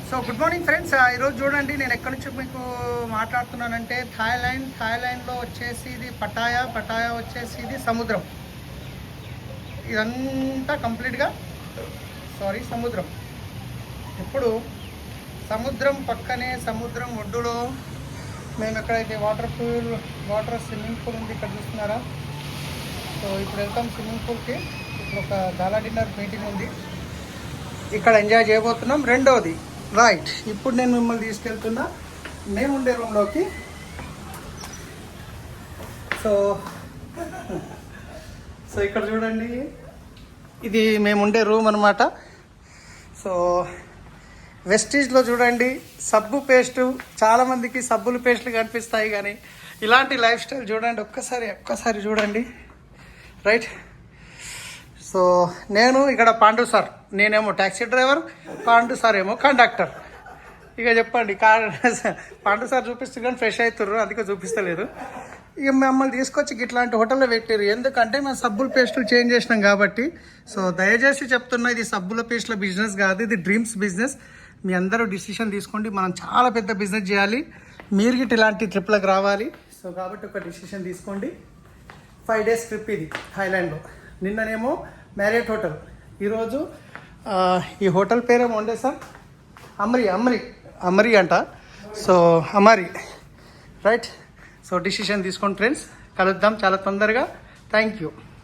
So good morning friends. ఈరోజు చూడండి నేను ఎక్కడి నుంచి మీకు మాట్లాడుతున్నానంటే థాయిలాండ్లో వచ్చేసి ఇది పటాయా వచ్చేసి ఇది సముద్రం. ఇదంతా కంప్లీట్గా సముద్రం. ఇప్పుడు సముద్రం పక్కనే సముద్రం ఒడ్డులో మేము ఎక్కడైతే వాటర్ స్విమ్మింగ్ పూల్ ఉంది ఇక్కడ చూస్తున్నారా. సో ఇప్పుడు వెళ్తాం స్విమ్మింగ్ పూల్కి. ఇప్పుడు ఒక గాలా డిన్నర్ మీటింగ్ ఉంది, ఇక్కడ ఎంజాయ్ చేయబోతున్నాం. రెండోది రైట్, ఇప్పుడు నేను మిమ్మల్ని తీసుకెళ్తున్నా మేము ఉండే రూమ్లోకి. సో ఇక్కడ చూడండి, ఇది మేము ఉండే రూమ్ అనమాట. సో వెస్టీజ్లో చూడండి సబ్బు పేస్టు, చాలామందికి సబ్బులు పేస్టులు కనిపిస్తాయి, కానీ ఇలాంటి లైఫ్ స్టైల్ చూడండి ఒక్కసారి చూడండి. రైట్, సో నేను ఇక్కడ పాండు సార్, నేనేమో ట్యాక్సీ డ్రైవర్, పాండు సార్ ఏమో కండక్టర్. ఇక చెప్పండి, పాండు సార్ చూపిస్తారు కానీ ఫ్రెష్ అవుతుర్రు, అందుకే చూపిస్తలేదు. ఇక మమ్మల్ని తీసుకొచ్చి ఇట్లాంటి హోటల్లో పెట్టారు, ఎందుకంటే మేము సబ్బుల పేస్టులు చేంజ్ చేసినాం కాబట్టి. సో దయచేసి చెప్తున్నా, ఇది సబ్బుల పేస్టుల బిజినెస్ కాదు, ఇది డ్రీమ్స్ బిజినెస్. మీ అందరూ డిసిషన్ తీసుకోండి, మనం చాలా పెద్ద బిజినెస్ చేయాలి, మీరు గిట్ ఇలాంటి ట్రిప్లకు రావాలి. సో కాబట్టి ఒక డిసిషన్ తీసుకోండి. 5 days ట్రిప్ ఇది థాయిలాండ్లో. నిన్ననేమో మ్యారియట్ హోటల్, ఈరోజు ఈ హోటల్ పేరేమో ఉండే సార్, అమరి అంట. సో అమరి రైట్. సో డిసిషన్ తీసుకోండి ఫ్రెండ్స్, కలుద్దాం చాలా తొందరగా. Thank you.